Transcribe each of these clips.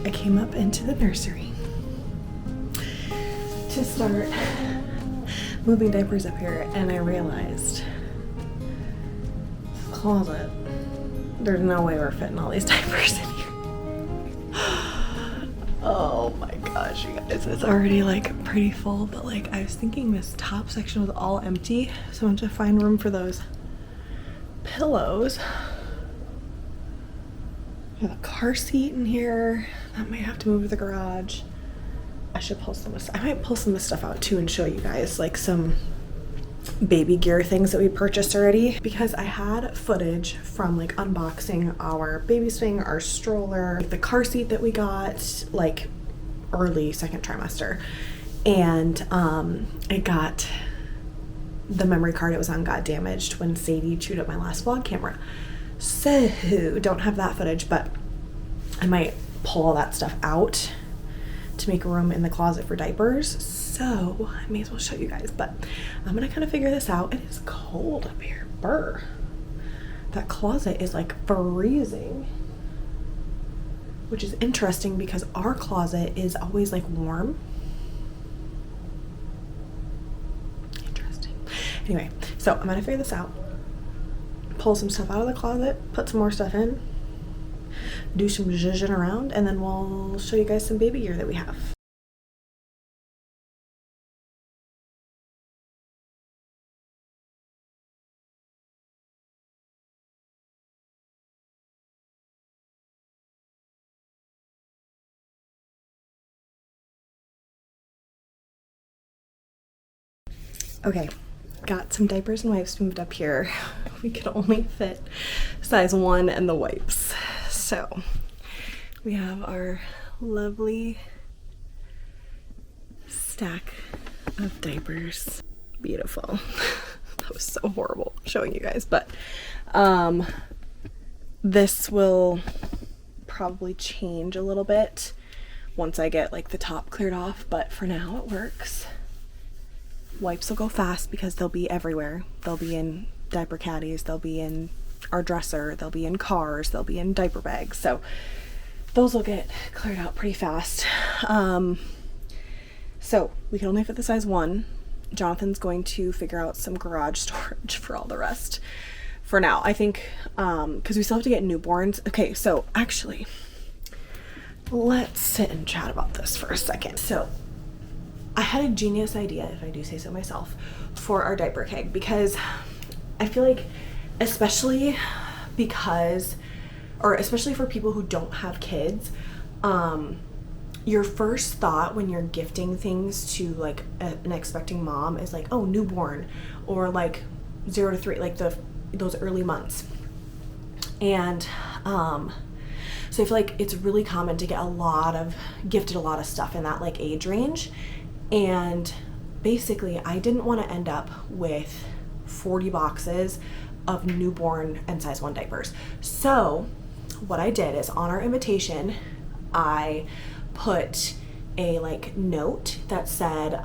I came up into the nursery to start moving diapers up here, and I realized this closet, there's no way we're fitting all these diapers in here. Oh my gosh, you guys, it's already like pretty full, but like I was thinking this top section was all empty, so I want to find room for those pillows. There's a car seat in here. That might have to move to the garage. I should pull some of this. I might pull some of this stuff out too and show you guys like some baby gear things that we purchased already, because I had footage from like unboxing our baby swing, our stroller, the car seat that we got like early second trimester, and it got, the memory card it was on got damaged when Sadie chewed up my last vlog camera. So don't have that footage, but I might pull all that stuff out to make room in the closet for diapers. So I may as well show you guys, but I'm gonna kind of figure this out. It is cold up here. Brr. That closet is like freezing, which is interesting because our closet is always like warm. Interesting. Anyway, so I'm gonna figure this out, pull some stuff out of the closet, put some more stuff in, do some zhuzhing around, and then we'll show you guys some baby gear that we have. Okay, got some diapers and wipes moved up here. We could only fit size 1 and the wipes. So we have our lovely stack of diapers. Beautiful. That was so horrible showing you guys, but this will probably change a little bit once I get like the top cleared off, but for now it works. Wipes will go fast because they'll be everywhere. They'll be in diaper caddies, they'll be in our dresser, they'll be in cars, they'll be in diaper bags. So those will get cleared out pretty fast. So we can only fit the size 1. Jonathan's going to figure out some garage storage for all the rest for now. I think, because we still have to get newborns. Okay, so actually, let's sit and chat about this for a second. So I had a genius idea, if I do say so myself, for our diaper keg, because I feel like, especially for people who don't have kids, your first thought when you're gifting things to like an expecting mom is like, oh, newborn, or like 0 to 3, like those early months. And so I feel like it's really common to get gifted a lot of stuff in that like age range. And basically I didn't want to end up with 40 boxes of newborn and size 1 diapers. So what I did is, on our invitation, I put a like note that said,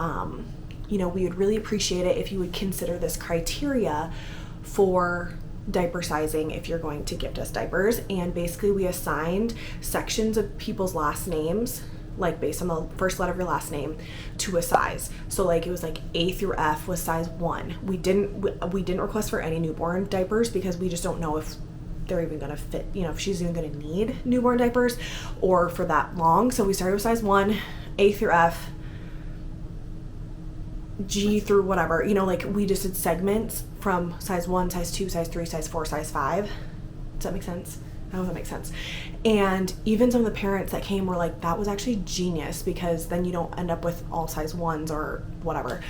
you know, we would really appreciate it if you would consider this criteria for diaper sizing if you're going to gift us diapers. And basically we assigned sections of people's last names, like based on the first letter of your last name, to a size. So like it was like A through F was size 1. We didn't request for any newborn diapers because we just don't know if they're even gonna fit, you know, if she's even gonna need newborn diapers or for that long. So we started with size 1, A through F, G through whatever, you know, like we just did segments from size 1, size 2, size 3, size 4, size 5. Does that make sense? I don't know if that makes sense. And even some of the parents that came were like, that was actually genius, because then you don't end up with all size 1s or whatever.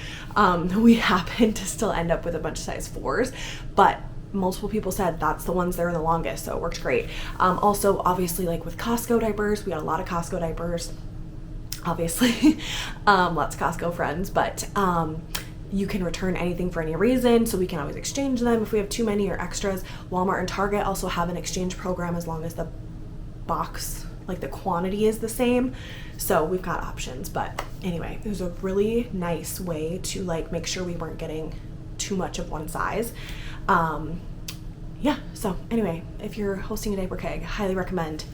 We happened to still end up with a bunch of size 4s, but multiple people said that's the ones that are the longest, so it worked great. Also, obviously, like with Costco diapers, we got a lot of Costco diapers, obviously. Lots of Costco friends, but you can return anything for any reason, so we can always exchange them if we have too many or extras. Walmart and Target also have an exchange program as long as the box, like the quantity, is the same. So we've got options. But anyway, it was a really nice way to like make sure we weren't getting too much of one size. Yeah, so anyway, if you're hosting a diaper keg, I highly recommend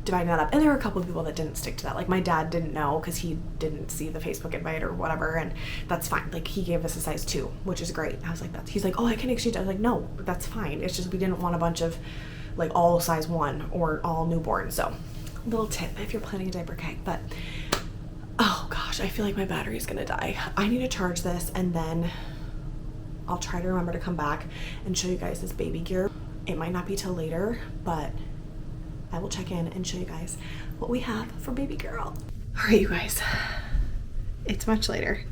dividing that up. And there were a couple of people that didn't stick to that. Like my dad didn't know because he didn't see the Facebook invite or whatever, and that's fine. Like he gave us a size 2, which is great. I was like, he's like, oh, I can exchange. I was like, no, that's fine. It's just we didn't want a bunch of like all size 1 or all newborn. So little tip if you're planning a diaper keg. But oh gosh, I feel like my battery is gonna die. I need to charge this, and then I'll try to remember to come back and show you guys this baby gear. It might not be till later, but I will check in and show you guys what we have for baby girl. All right, you guys, it's much later.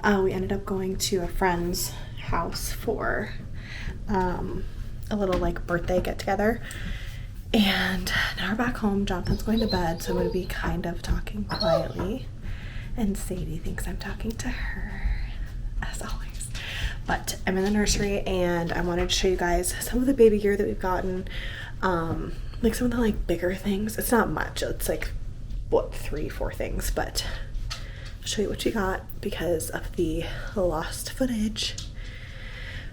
We ended up going to a friend's house for a little like birthday get together. And now we're back home. Jonathan's going to bed, so I'm going to be kind of talking quietly. And Sadie thinks I'm talking to her, as always. But I'm in the nursery, and I wanted to show you guys some of the baby gear that we've gotten. Like some of the like bigger things. It's not much. It's like what, 3-4 things, but I'll show you what we got because of the lost footage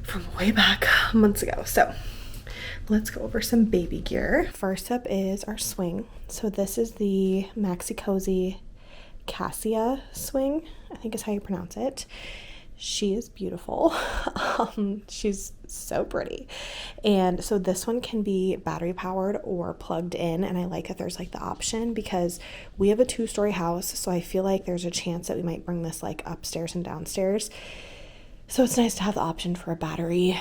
from way back months ago. So let's go over some baby gear. First up is our swing. So this is the Maxi Cozy Cassia swing, I think is how you pronounce it. She is beautiful. She's so pretty. And so this one can be battery powered or plugged in. And I like that there's like the option because we have a 2-story house. So I feel like there's a chance that we might bring this like upstairs and downstairs. So it's nice to have the option for a battery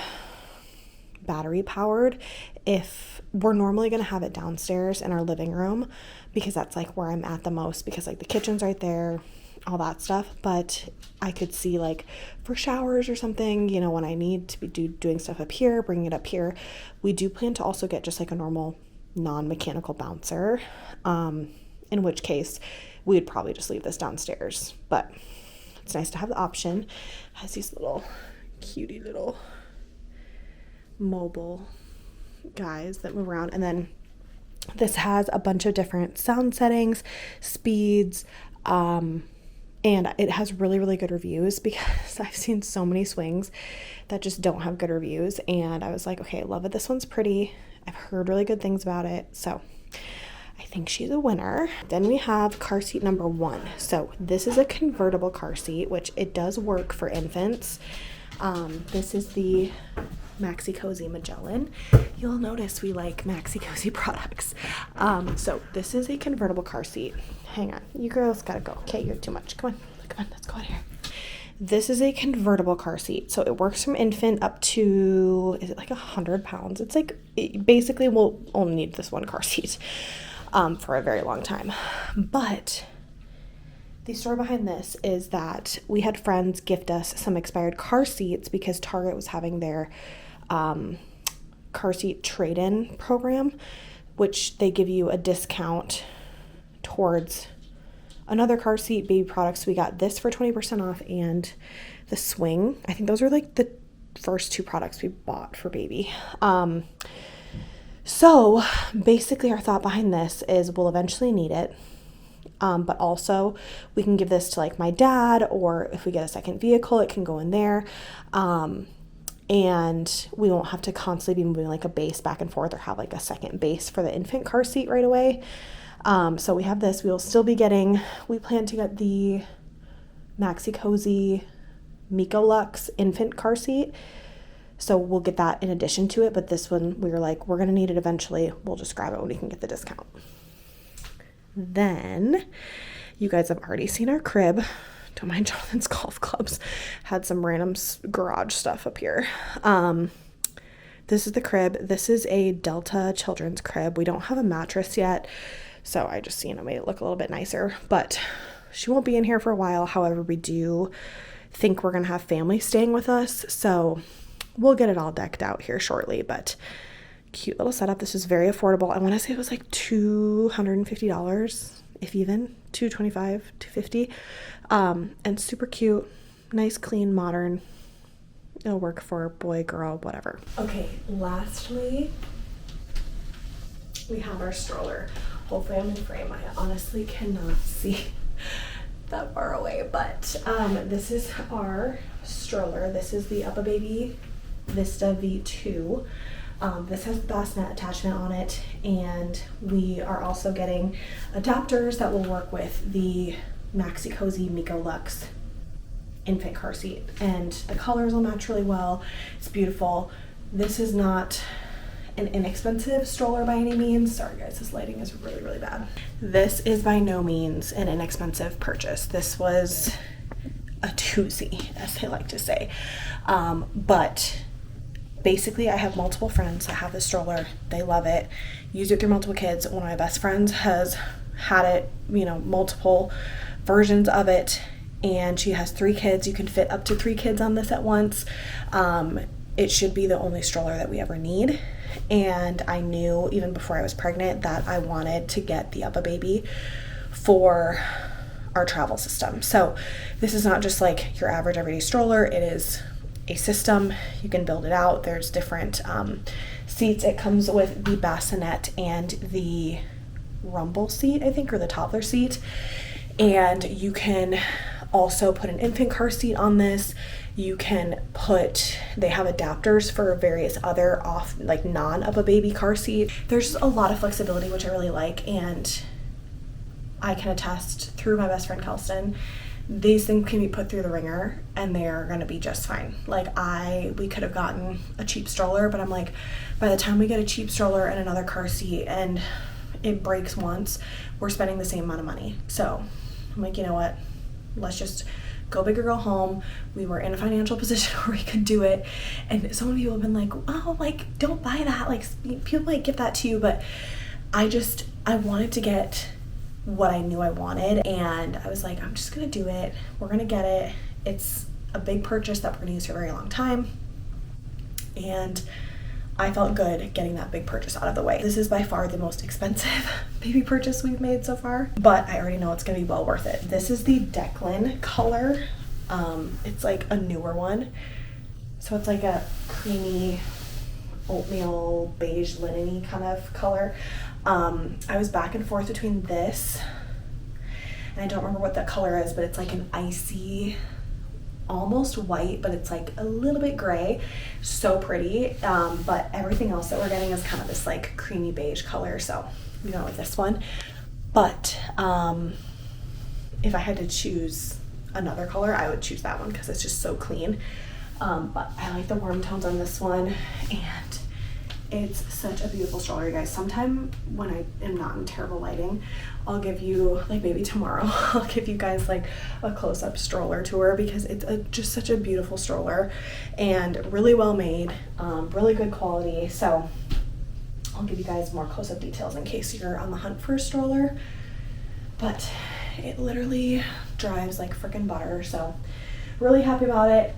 powered. If we're normally going to have it downstairs in our living room because that's like where I'm at the most because like the kitchen's right there, all that stuff. But I could see like for showers or something, you know, when I need to be doing stuff up here, bringing it up here. We do plan to also get just like a normal non-mechanical bouncer, in which case we would probably just leave this downstairs. But it's nice to have the option. It has these little cutie little mobile guys that move around, and then this has a bunch of different sound settings, speeds, and it has really, really good reviews because I've seen so many swings that just don't have good reviews. And I was like, okay, I love it. This one's pretty. I've heard really good things about it. So I think she's a winner. Then we have car seat number 1. So this is a convertible car seat, which it does work for infants. This is the Maxi Cozy Magellan. You'll notice we like Maxi Cozy products. So this is a convertible car seat. Hang on, you girls gotta go. Okay, you're too much. Come on, let's go out here. This is a convertible car seat. So it works from infant up to, is it like 100 pounds? It's like, basically we'll only need this one car seat for a very long time. But the story behind this is that we had friends gift us some expired car seats because Target was having their car seat trade-in program, which they give you a discount towards another car seat, baby products. We got this for 20% off and the swing. I think those are like the first 2 products we bought for baby. So basically our thought behind this is we'll eventually need it. But also we can give this to like my dad, or if we get a second vehicle, it can go in there. And we won't have to constantly be moving like a base back and forth or have like a second base for the infant car seat right away. So we have this. We will still be getting, we plan to get the Maxi Cozy Miko Lux infant car seat. So we'll get that in addition to it. But this one, we were like, we're going to need it eventually. We'll just grab it when we can get the discount. Then you guys have already seen our crib. Don't mind Jonathan's golf clubs. Had some random garage stuff up here. This is the crib. This is a Delta children's crib. We don't have a mattress yet, so I just, made it look a little bit nicer. But she won't be in here for a while. However, we do think we're going to have family staying with us, so we'll get it all decked out here shortly. But cute little setup. This is very affordable. I want to say it was like $250, if even $225, $250, and super cute, nice, clean, modern. It'll work for boy, girl, whatever. Okay, lastly, we have our stroller. Hopefully I'm in frame. I honestly cannot see that far away, but this is our stroller. This is the UPPAbaby Vista V2. This has the bassinet attachment on it, and we are also getting adapters that will work with the Maxi Cozy Miko Luxe infant car seat, and the colors will match really well. It's beautiful. This is not an inexpensive stroller by any means. Sorry guys, this lighting is really, really bad. This is by no means an inexpensive purchase. This was a doozy, as they like to say. But basically I have multiple friends that have this stroller. They love it, use it through multiple kids. One of my best friends has had it, you know, multiple versions of it, and she has 3 kids. You can fit up to 3 kids on this at once. It should be the only stroller that we ever need. And I knew even before I was pregnant that I wanted to get the UPPAbaby for our travel system. So this is not just like your average everyday stroller. It is a system. You can build it out. There's different seats. It comes with the bassinet and the rumble seat, I think, or the toddler seat. And you can also put an infant car seat on this. You can put, they have adapters for various other like non-UPPAbaby car seats. There's just a lot of flexibility, which I really like, and I can attest through my best friend Kelston, these things can be put through the ringer and they're gonna be just fine. Like we could have gotten a cheap stroller, but I'm like, by the time we get a cheap stroller and another car seat and it breaks once, we're spending the same amount of money. So I'm like, you know what? Let's just go big or go home. We were in a financial position where we could do it. And so many people have been like, oh, like, don't buy that. Like, people might give that to you. But I wanted to get what I knew I wanted. And I was like, I'm just going to do it. We're going to get it. It's a big purchase that we're going to use for a very long time. And I felt good getting that big purchase out of the way. This is by far the most expensive baby purchase we've made so far, but I already know it's gonna be well worth it. This is the Declan color. It's like a newer one. So it's like a creamy oatmeal beige linen-y kind of color. I was back and forth between this, and I don't remember what that color is, but it's like an icy, almost white, but it's like a little bit gray. So pretty. But everything else that we're getting is kind of this like creamy beige color, so we don't like this one. But if I had to choose another color, I would choose that one because it's just so clean. But I like the warm tones on this one, and it's such a beautiful stroller, you guys. Sometime when I am not in terrible lighting, I'll give you, like maybe tomorrow, I'll give you guys like a close-up stroller tour, because it's just such a beautiful stroller and really well made, really good quality. So I'll give you guys more close-up details in case you're on the hunt for a stroller. But it literally drives like freaking butter, so really happy about it.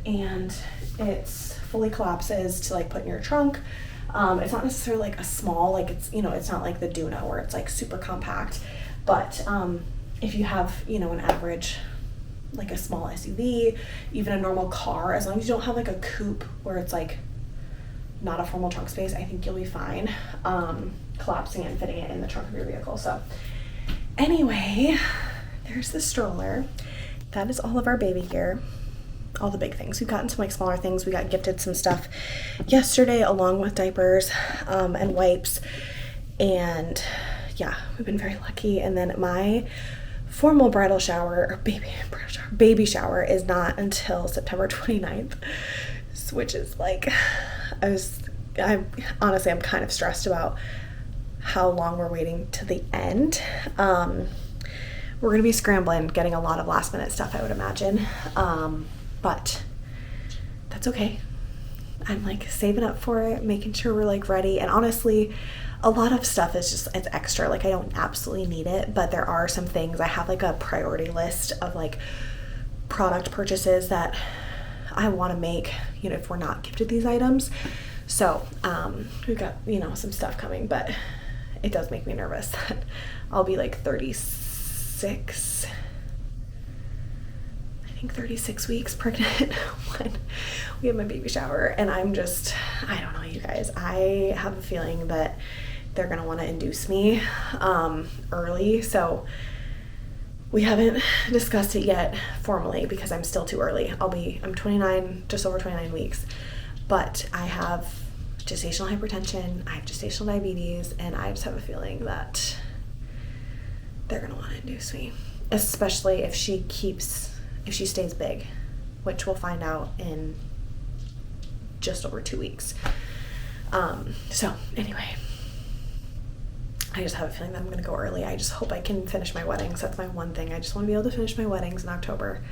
And it's fully collapses to like put in your trunk. It's not necessarily like a small, like it's, you know, it's not like the Duna where it's like super compact, but if you have, you know, an average, like a small SUV, even a normal car, as long as you don't have like a coupe where it's like not a formal trunk space, I think you'll be fine collapsing it and fitting it in the trunk of your vehicle. So anyway, there's the stroller. That is all of our baby gear. All the big things. We've gotten some like smaller things. We got gifted some stuff yesterday along with diapers and wipes, and yeah, we've been very lucky. And then my formal bridal shower, or baby shower is not until September 29th, which is like, I'm honestly, I'm kind of stressed about how long we're waiting to the end. We're gonna be scrambling, getting a lot of last minute stuff, I would imagine. But that's okay. I'm like saving up for it, making sure we're like ready. And honestly, a lot of stuff is just, it's extra. Like I don't absolutely need it, but there are some things. I have like a priority list of like product purchases that I want to make, you know, if we're not gifted these items. So we've got, you know, some stuff coming, but it does make me nervous that I'll be like 36 weeks pregnant when we have my baby shower. And I'm just, I don't know, you guys, I have a feeling that they're gonna want to induce me early. So we haven't discussed it yet formally because I'm still too early. I'm 29, just over 29 weeks, but I have gestational hypertension, I have gestational diabetes, and I just have a feeling that they're gonna want to induce me, especially if she stays big, which we'll find out in just over 2 weeks. So anyway, I just have a feeling that I'm gonna go early. I just hope I can finish my weddings. That's my one thing. I just want to be able to finish my weddings in October,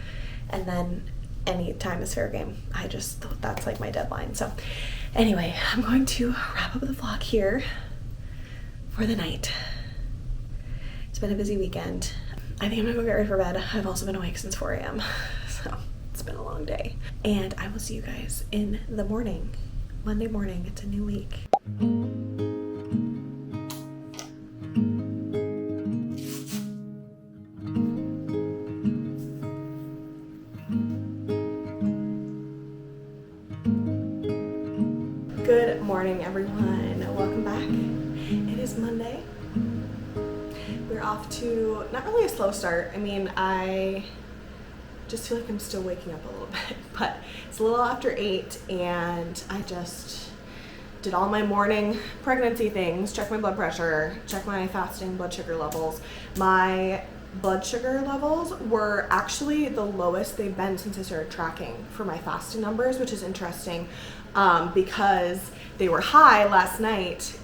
and then any time is fair game. That's like my deadline. So anyway, I'm going to wrap up the vlog here for the night. It's been a busy weekend. I think I'm gonna go get ready for bed. I've also been awake since 4 a.m. So it's been a long day. And I will see you guys in the morning. Monday morning, it's a new week. Good morning, everyone. Welcome back. It is Monday. We're off to not really a slow start. I mean, I just feel like I'm still waking up a little bit, but it's a little after 8, and I just did all my morning pregnancy things, check my blood pressure, check my fasting blood sugar levels. My blood sugar levels were actually the lowest they've been since I started tracking for my fasting numbers, which is interesting because they were high last night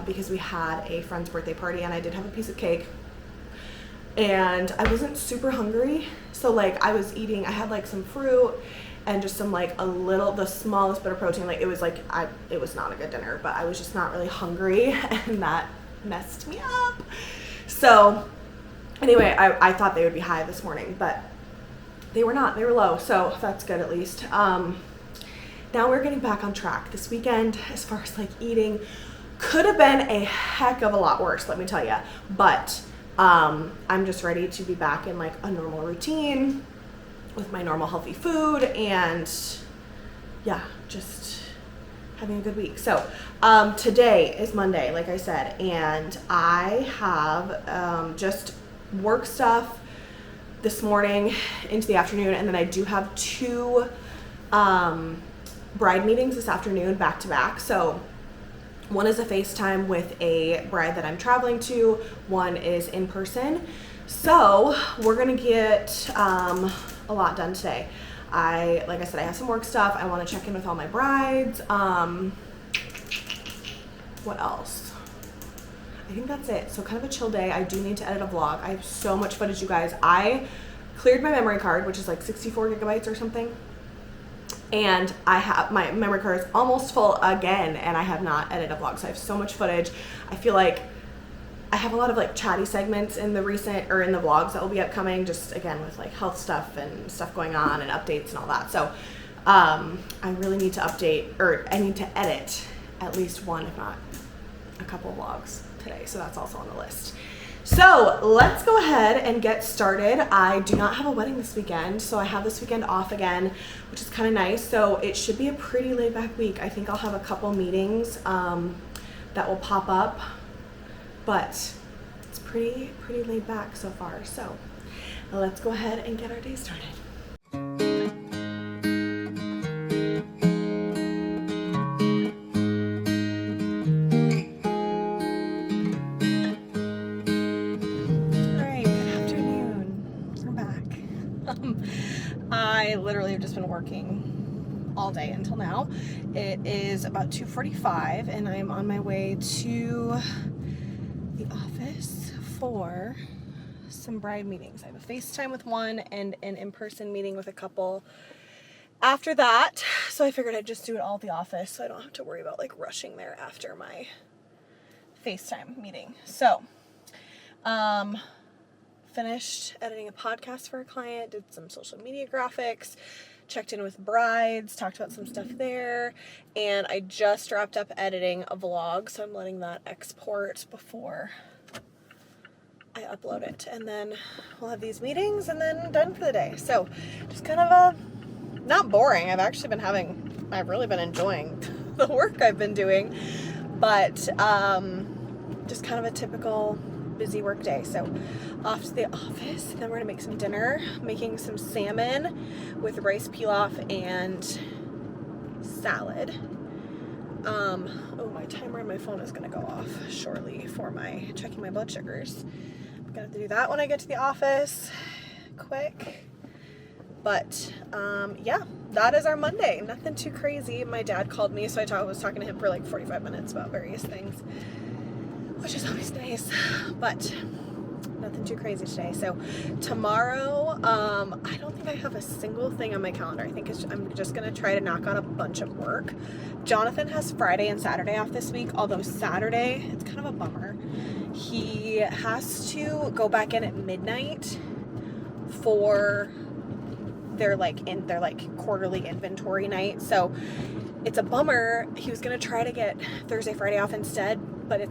because we had a friend's birthday party, and I did have a piece of cake, and I wasn't super hungry. So like I was eating, I had like some fruit and just some like the smallest bit of protein. Like it was not a good dinner, but I was just not really hungry, and that messed me up. So anyway, I thought they would be high this morning, but they were not. They were low, so that's good at least. Now we're getting back on track. This weekend, as far as like eating, could have been a heck of a lot worse, let me tell you. But I'm just ready to be back in like a normal routine with my normal healthy food, and yeah, just having a good week. So today is Monday, like I said, and I have just work stuff this morning into the afternoon, and then I do have 2 bride meetings this afternoon back to back. So one is a FaceTime with a bride that I'm traveling to, one is in person. So we're gonna get a lot done today. Like I said, I have some work stuff. I want to check in with all my brides. What else? I think that's it. So kind of a chill day. I do need to edit a vlog. I have so much footage, you guys. I cleared my memory card, which is like 64 gigabytes or something. And I have my memory card is almost full again, and I have not edited a vlog. So I have so much footage. I feel like I have a lot of like chatty segments in the vlogs that will be upcoming, just again with like health stuff and stuff going on and updates and all that. So I really need to I need to edit at least one, if not a couple vlogs today. So that's also on the list. So let's go ahead and get started. I do not have a wedding this weekend, so I have this weekend off again, which is kind of nice. So it should be a pretty laid back week. I think I'll have a couple meetings that will pop up, but it's pretty laid back so far. So let's go ahead and get our day started. I literally have just been working all day until now. It is about 2:45, and I'm on my way to the office for some bride meetings. I have a FaceTime with one and an in-person meeting with a couple after that. So I figured I'd just do it all at the office so I don't have to worry about like rushing there after my FaceTime meeting. So, finished editing a podcast for a client, did some social media graphics, checked in with brides, talked about some stuff there, and I just wrapped up editing a vlog, so I'm letting that export before I upload it, and then we'll have these meetings and then done for the day. So just kind of not boring. I've really been enjoying the work I've been doing, but just kind of a typical busy work day. So off to the office, then we're gonna make some dinner, making some salmon with rice pilaf and salad. Oh, my timer on my phone is gonna go off shortly for my checking my blood sugars. I'm gonna have to do that when I get to the office quick. But yeah, that is our Monday. Nothing too crazy. My dad called me, so I was talking to him for like 45 minutes about various things, which is always nice, but nothing too crazy today. So tomorrow, I don't think I have a single thing on my calendar. I think I'm just gonna try to knock out a bunch of work. Jonathan has Friday and Saturday off this week, although Saturday, it's kind of a bummer. He has to go back in at midnight for their quarterly inventory night. So it's a bummer. He was gonna try to get Thursday, Friday off instead, but it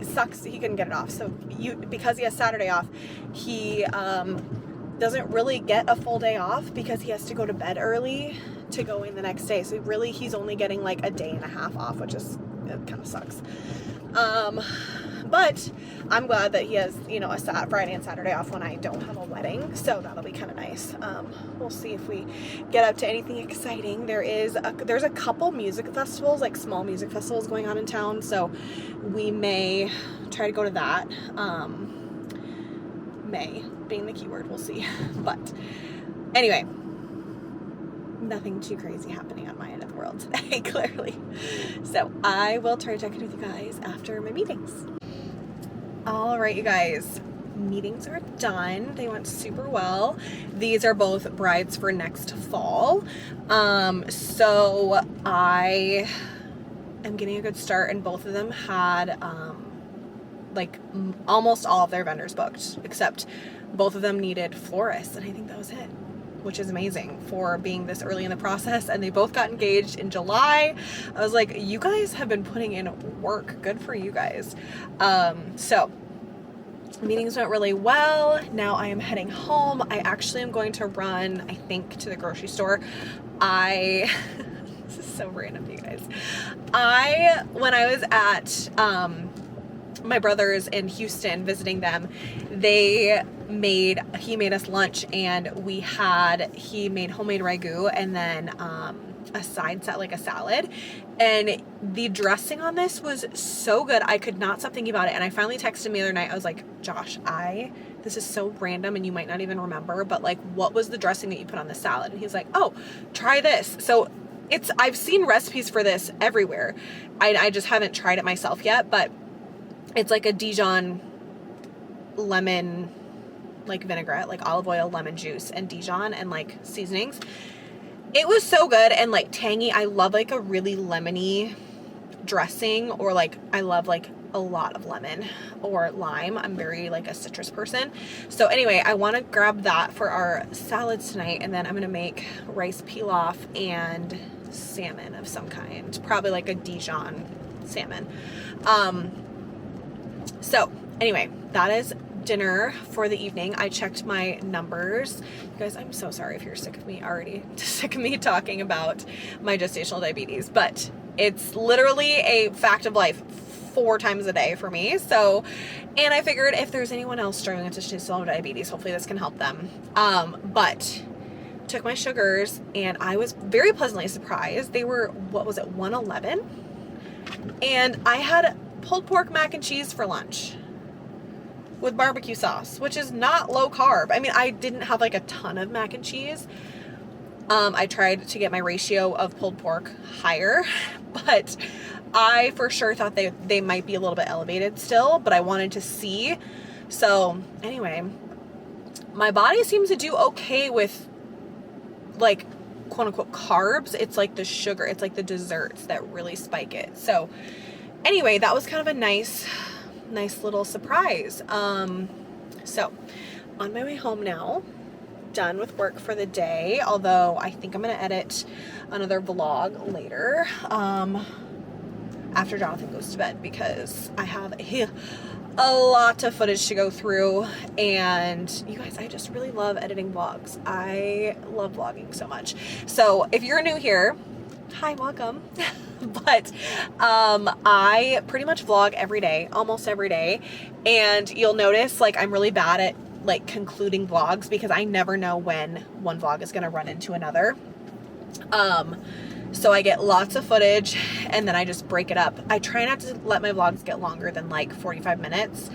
sucks he couldn't get it off. So because he has Saturday off, he doesn't really get a full day off because he has to go to bed early to go in the next day. So really he's only getting like a day and a half off, which is, it kind of sucks. But I'm glad that he has, you know, a Friday and Saturday off when I don't have a wedding. So that'll be kind of nice. We'll see if we get up to anything exciting. There's a couple music festivals, like small music festivals going on in town. So we may try to go to that. May being the keyword, we'll see. But anyway, nothing too crazy happening on my end of the world today, clearly. So I will try to check in with you guys after my meetings. All right, you guys, meetings are done. They went super well. These are both brides for next fall. So I am getting a good start, and both of them had like almost all of their vendors booked, except both of them needed florists, and I think that was it, which is amazing for being this early in the process. And they both got engaged in July. I was like, you guys have been putting in work. Good for you guys. So meetings went really well. Now I am heading home. I actually am going to run, I think, to the grocery store. This is so random, you guys. When I was at my brother's in Houston visiting them, he made us lunch, and he made homemade ragu, and then a side set, like a salad, and the dressing on this was so good. I could not stop thinking about it, and I finally texted him the other night. I was like, Josh, this is so random and you might not even remember, but like, what was the dressing that you put on the salad? And he's like, oh, try this. So I've seen recipes for this everywhere. I just haven't tried it myself yet, but it's like a Dijon lemon, like vinaigrette, like olive oil, lemon juice, and Dijon, and like seasonings. It was so good and like tangy. I love like a really lemony dressing, or like I love like a lot of lemon or lime. I'm very like a citrus person. So anyway, I want to grab that for our salads tonight, and then I'm gonna make rice pilaf and salmon of some kind, probably like a Dijon salmon. So anyway, that is dinner for the evening. I checked my numbers. You guys, I'm so sorry if you're sick of me already, sick of me talking about my gestational diabetes, but it's literally a fact of life 4 times a day for me. So, and I figured if there's anyone else struggling with gestational diabetes, hopefully this can help them. But took my sugars, and I was very pleasantly surprised. They were, 111? And I had pulled pork mac and cheese for lunch with barbecue sauce, which is not low carb. I mean, I didn't have like a ton of mac and cheese. I tried to get my ratio of pulled pork higher, but I for sure thought they might be a little bit elevated still, but I wanted to see. So anyway, my body seems to do okay with like quote unquote carbs. It's like the sugar, it's like the desserts that really spike it. So anyway, that was kind of a nice little surprise. So on my way home now, done with work for the day, although I think I'm gonna edit another vlog later after Jonathan goes to bed, because I have a lot of footage to go through, and you guys, I just really love editing vlogs. I love vlogging so much. So if you're new here, hi, welcome. But I pretty much vlog every day, almost every day, and you'll notice like I'm really bad at like concluding vlogs because I never know when one vlog is gonna run into another. So I get lots of footage and then I just break it up. I try not to let my vlogs get longer than like 45 minutes,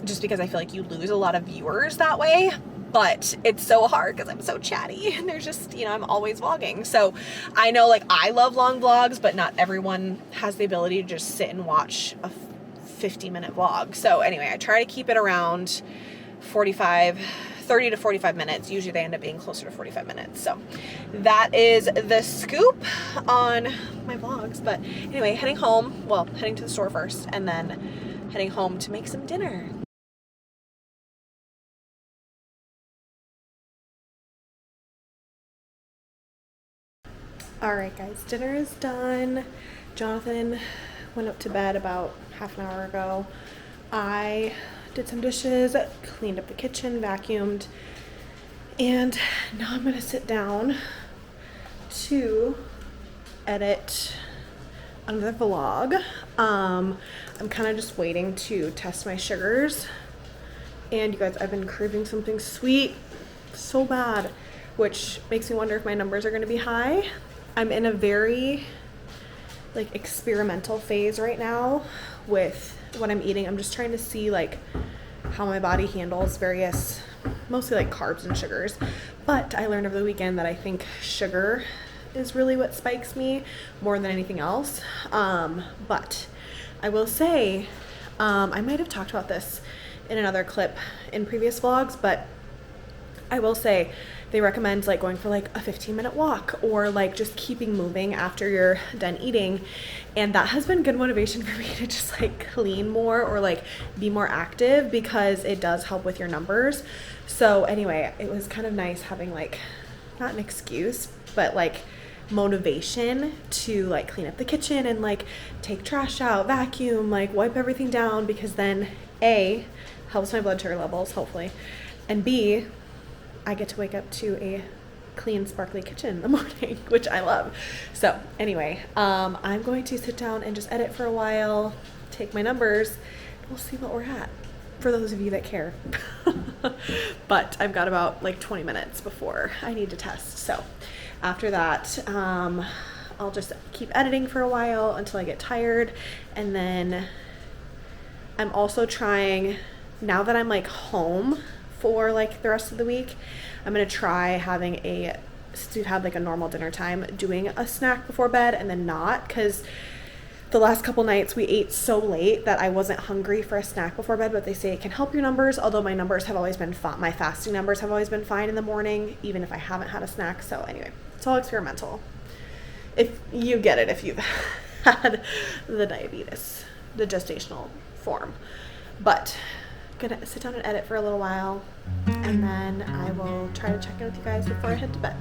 just because I feel like you lose a lot of viewers that way. But it's so hard because I'm so chatty and there's just, you know, I'm always vlogging. So I know like I love long vlogs, but not everyone has the ability to just sit and watch a 50-minute vlog. So anyway, I try to keep it around 30 to 45 minutes. Usually they end up being closer to 45 minutes. So that is the scoop on my vlogs. But anyway, heading home, well, heading to the store first and then heading home to make some dinner. All right, guys, dinner is done. Jonathan went up to bed about half an hour ago. I did some dishes, cleaned up the kitchen, vacuumed, and now I'm gonna sit down to edit another vlog. I'm kind of just waiting to test my sugars. And you guys, I've been craving something sweet so bad, which makes me wonder if my numbers are gonna be high. I'm in a very like experimental phase right now with what I'm eating. I'm just trying to see like how my body handles various, mostly like carbs and sugars. But I learned over the weekend that I think sugar is really what spikes me more than anything else. But I will say, I might have talked about this in another clip in previous vlogs, but I will say they recommend like going for like a 15-minute walk or like just keeping moving after you're done eating. And that has been good motivation for me to just like clean more or like be more active because it does help with your numbers. So anyway, it was kind of nice having like, not an excuse, but like motivation to like clean up the kitchen and like take trash out, vacuum, like wipe everything down, because then A, helps my blood sugar levels, hopefully, and B, I get to wake up to a clean, sparkly kitchen in the morning, which I love. So anyway, I'm going to sit down and just edit for a while, take my numbers, and we'll see what we're at, for those of you that care. But I've got about like 20 minutes before I need to test. So after that, I'll just keep editing for a while until I get tired. And then I'm also trying, now that I'm like home for like the rest of the week, I'm gonna try having to have like a normal dinner time, doing a snack before bed and then not, because the last couple nights we ate so late that I wasn't hungry for a snack before bed. But they say it can help your numbers, although my numbers have always been fine. My fasting numbers have always been fine in the morning, even if I haven't had a snack. So anyway, it's all experimental. If you get it, if you've had the diabetes, the gestational form. But I'm gonna sit down and edit for a little while, and then I will try to check in with you guys before I head to bed.